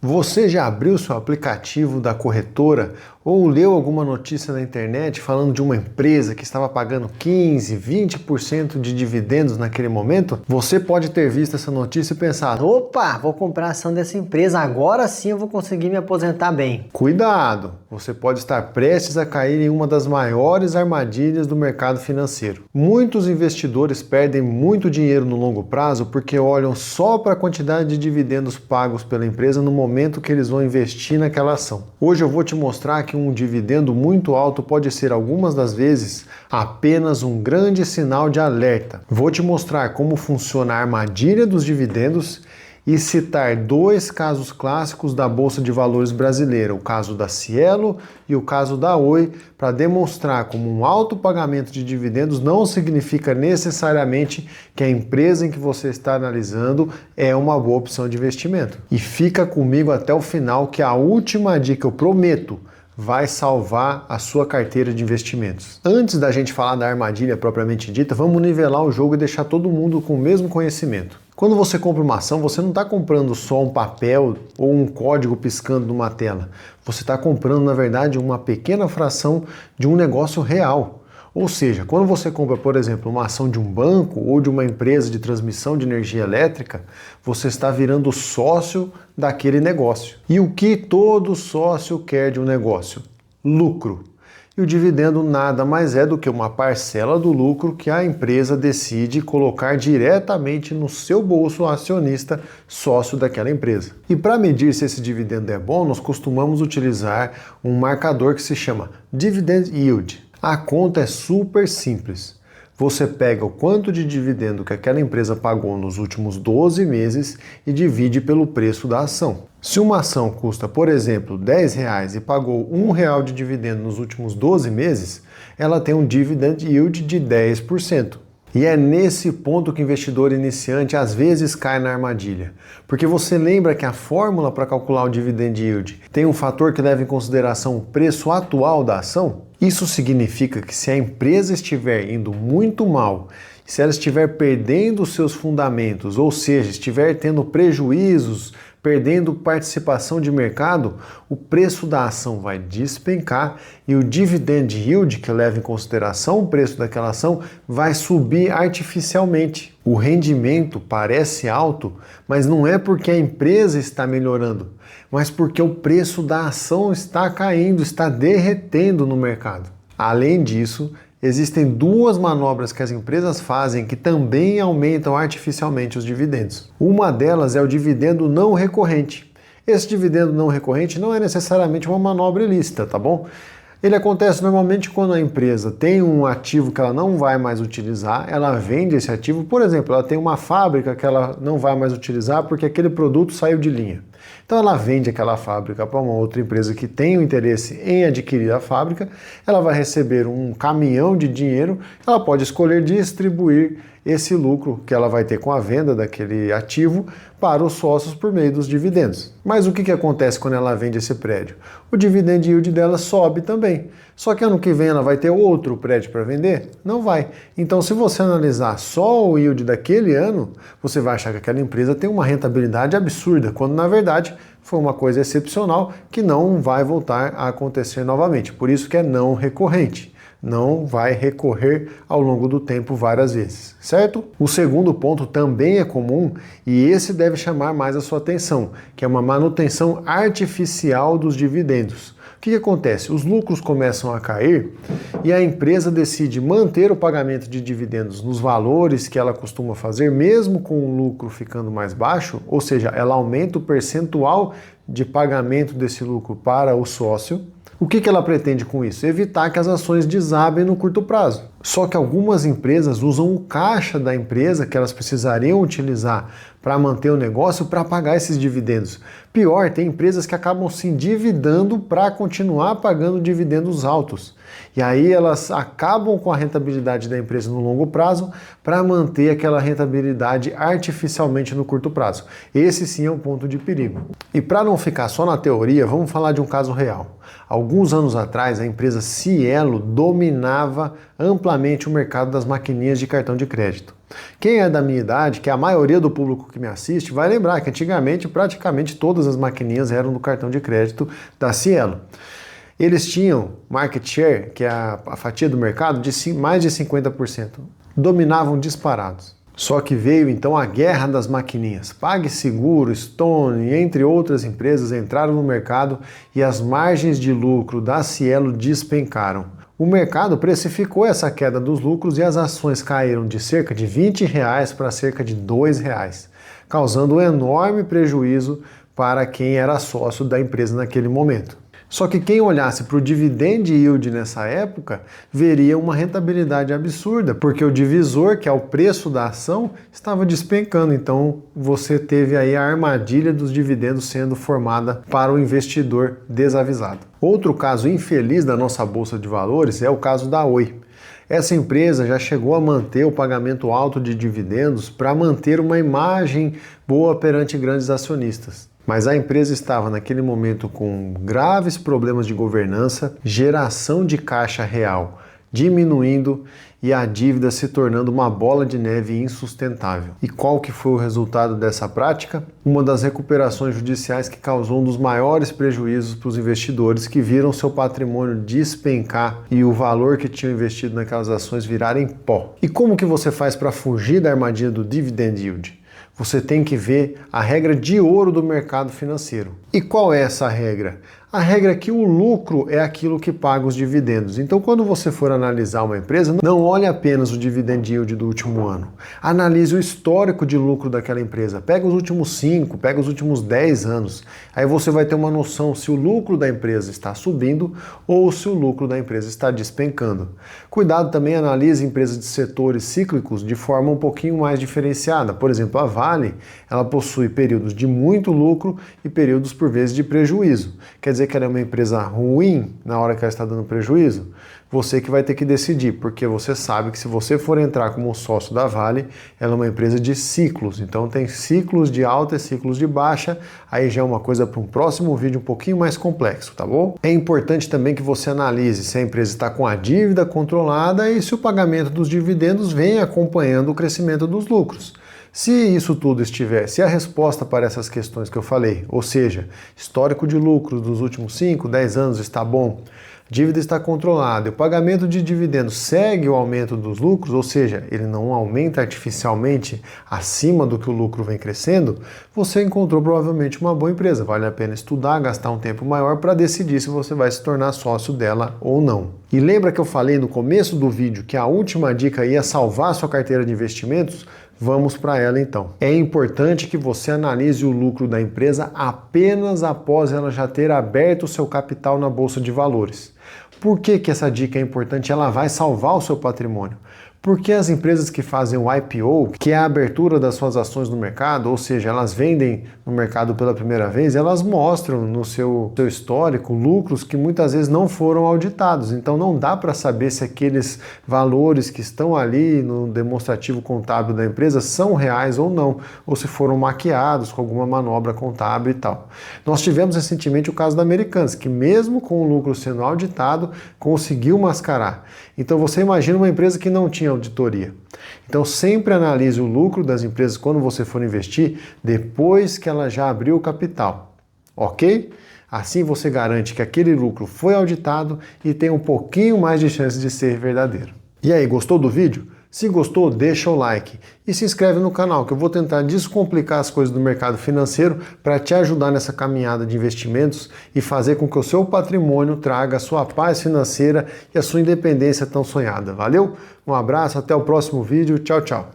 Você já abriu seu aplicativo da corretora ou leu alguma notícia na internet falando de uma empresa que estava pagando 15, 20% de dividendos naquele momento? Você pode ter visto essa notícia e pensado: opa, vou comprar a ação dessa empresa, agora sim eu vou conseguir me aposentar bem. Cuidado! Você pode estar prestes a cair em uma das maiores armadilhas do mercado financeiro. Muitos investidores perdem muito dinheiro no longo prazo porque olham só para a quantidade de dividendos pagos pela empresa no momento que eles vão investir naquela ação. Hoje eu vou te mostrar que um dividendo muito alto pode ser algumas das vezes apenas um grande sinal de alerta. Vou te mostrar como funciona a armadilha dos dividendos e citar dois casos clássicos da Bolsa de Valores brasileira, o caso da Cielo e o caso da Oi, para demonstrar como um alto pagamento de dividendos não significa necessariamente que a empresa em que você está analisando é uma boa opção de investimento. E fica comigo até o final que a última dica, eu prometo, vai salvar a sua carteira de investimentos. Antes da gente falar da armadilha propriamente dita, vamos nivelar o jogo e deixar todo mundo com o mesmo conhecimento. Quando você compra uma ação, você não está comprando só um papel ou um código piscando numa tela. Você está comprando, na verdade, uma pequena fração de um negócio real. Ou seja, quando você compra, por exemplo, uma ação de um banco ou de uma empresa de transmissão de energia elétrica, você está virando sócio daquele negócio. E o que todo sócio quer de um negócio? Lucro. E o dividendo nada mais é do que uma parcela do lucro que a empresa decide colocar diretamente no seu bolso acionista sócio daquela empresa. E para medir se esse dividendo é bom, nós costumamos utilizar um marcador que se chama Dividend Yield. A conta é super simples. Você pega o quanto de dividendo que aquela empresa pagou nos últimos 12 meses e divide pelo preço da ação. Se uma ação custa, por exemplo, R$10 e pagou R$1 de dividendo nos últimos 12 meses, ela tem um dividend yield de 10%. E é nesse ponto que o investidor iniciante às vezes cai na armadilha. Porque você lembra que a fórmula para calcular o dividend yield tem um fator que leva em consideração o preço atual da ação? Isso significa que se a empresa estiver indo muito mal, se ela estiver perdendo os seus fundamentos, ou seja, estiver tendo prejuízos, perdendo participação de mercado, o preço da ação vai despencar e o dividend yield, que leva em consideração o preço daquela ação, vai subir artificialmente. O rendimento parece alto, mas não é porque a empresa está melhorando, mas porque o preço da ação está caindo, está derretendo no mercado. Além disso, existem duas manobras que as empresas fazem que também aumentam artificialmente os dividendos. Uma delas é o dividendo não recorrente. Esse dividendo não recorrente não é necessariamente uma manobra ilícita, tá bom? Ele acontece normalmente quando a empresa tem um ativo que ela não vai mais utilizar, ela vende esse ativo, por exemplo, ela tem uma fábrica que ela não vai mais utilizar porque aquele produto saiu de linha. Então ela vende aquela fábrica para uma outra empresa que tem o interesse em adquirir a fábrica, ela vai receber um caminhão de dinheiro, ela pode escolher distribuir esse lucro que ela vai ter com a venda daquele ativo para os sócios por meio dos dividendos. Mas o que acontece quando ela vende esse prédio? O dividend yield dela sobe também. Só que ano que vem ela vai ter outro prédio para vender? Não vai. Então, se você analisar só o yield daquele ano, você vai achar que aquela empresa tem uma rentabilidade absurda, quando na verdade foi uma coisa excepcional que não vai voltar a acontecer novamente. Por isso que é não recorrente. Não vai recorrer ao longo do tempo várias vezes, certo? O segundo ponto também é comum e esse deve chamar mais a sua atenção, que é uma manutenção artificial dos dividendos. O que acontece? Os lucros começam a cair e a empresa decide manter o pagamento de dividendos nos valores que ela costuma fazer, mesmo com o lucro ficando mais baixo, ou seja, ela aumenta o percentual de pagamento desse lucro para o sócio. O que ela pretende com isso? Evitar que as ações desabem no curto prazo. Só que algumas empresas usam o caixa da empresa que elas precisariam utilizar para manter o negócio para pagar esses dividendos. Pior, tem empresas que acabam se endividando para continuar pagando dividendos altos. E aí elas acabam com a rentabilidade da empresa no longo prazo para manter aquela rentabilidade artificialmente no curto prazo. Esse sim é um ponto de perigo. E para não ficar só na teoria, vamos falar de um caso real. Alguns anos atrás, a empresa Cielo dominava amplamente o mercado das maquininhas de cartão de crédito. Quem é da minha idade, que é a maioria do público que me assiste, vai lembrar que antigamente praticamente todas as maquininhas eram do cartão de crédito da Cielo. Eles tinham market share, que é a fatia do mercado, de mais de 50%. Dominavam disparados. Só que veio então a guerra das maquininhas. PagSeguro, Stone, entre outras empresas entraram no mercado e as margens de lucro da Cielo despencaram. O mercado precificou essa queda dos lucros e as ações caíram de cerca de R$20 para cerca de R$2, causando um enorme prejuízo para quem era sócio da empresa naquele momento. Só que quem olhasse para o dividend yield nessa época veria uma rentabilidade absurda, porque o divisor, que é o preço da ação, estava despencando. Então você teve aí a armadilha dos dividendos sendo formada para o investidor desavisado. Outro caso infeliz da nossa bolsa de valores é o caso da Oi. Essa empresa já chegou a manter o pagamento alto de dividendos para manter uma imagem boa perante grandes acionistas. Mas a empresa estava naquele momento com graves problemas de governança, geração de caixa real diminuindo e a dívida se tornando uma bola de neve insustentável. E qual que foi o resultado dessa prática? Uma das recuperações judiciais que causou um dos maiores prejuízos para os investidores que viram seu patrimônio despencar e o valor que tinham investido naquelas ações virar em pó. E como que você faz para fugir da armadilha do dividend yield? Você tem que ver a regra de ouro do mercado financeiro. E qual é essa regra? A regra é que o lucro é aquilo que paga os dividendos. Então, quando você for analisar uma empresa, não olhe apenas o dividend yield do último ano. Analise o histórico de lucro daquela empresa. Pega os últimos 5, pega os últimos 10 anos. Aí você vai ter uma noção se o lucro da empresa está subindo ou se o lucro da empresa está despencando. Cuidado também, analise empresas de setores cíclicos de forma um pouquinho mais diferenciada. Por exemplo, a Vale, ela possui períodos de muito lucro e períodos por vezes de prejuízo. Quer dizer que ela é uma empresa ruim na hora que ela está dando prejuízo? Você que vai ter que decidir, porque você sabe que se você for entrar como sócio da Vale, ela é uma empresa de ciclos. Então tem ciclos de alta e ciclos de baixa, aí já é uma coisa para um próximo vídeo um pouquinho mais complexo, tá bom? É importante também que você analise se a empresa está com a dívida controlada e se o pagamento dos dividendos vem acompanhando o crescimento dos lucros. Se isso tudo estiver, se a resposta para essas questões que eu falei, ou seja, histórico de lucros dos últimos 5, 10 anos está bom, dívida está controlada e o pagamento de dividendos segue o aumento dos lucros, ou seja, ele não aumenta artificialmente acima do que o lucro vem crescendo, você encontrou provavelmente uma boa empresa. Vale a pena estudar, gastar um tempo maior para decidir se você vai se tornar sócio dela ou não. E lembra que eu falei no começo do vídeo que a última dica ia salvar sua carteira de investimentos? Vamos para ela então. É importante que você analise o lucro da empresa apenas após ela já ter aberto o seu capital na bolsa de valores. Por que que essa dica é importante? Ela vai salvar o seu patrimônio. Porque as empresas que fazem o IPO, que é a abertura das suas ações no mercado, ou seja, elas vendem no mercado pela primeira vez, elas mostram no seu histórico lucros que muitas vezes não foram auditados. Então não dá para saber se aqueles valores que estão ali no demonstrativo contábil da empresa são reais ou não, ou se foram maquiados com alguma manobra contábil e tal. Nós tivemos recentemente o caso da Americanas, que mesmo com o lucro sendo auditado, conseguiu mascarar. Então você imagina uma empresa que não tinha auditoria. Então sempre analise o lucro das empresas quando você for investir depois que ela já abriu o capital, ok? Assim você garante que aquele lucro foi auditado e tem um pouquinho mais de chance de ser verdadeiro. E aí, gostou do vídeo? Se gostou, deixa o like e se inscreve no canal, que eu vou tentar descomplicar as coisas do mercado financeiro para te ajudar nessa caminhada de investimentos e fazer com que o seu patrimônio traga a sua paz financeira e a sua independência tão sonhada. Valeu? Um abraço, até o próximo vídeo. Tchau, tchau.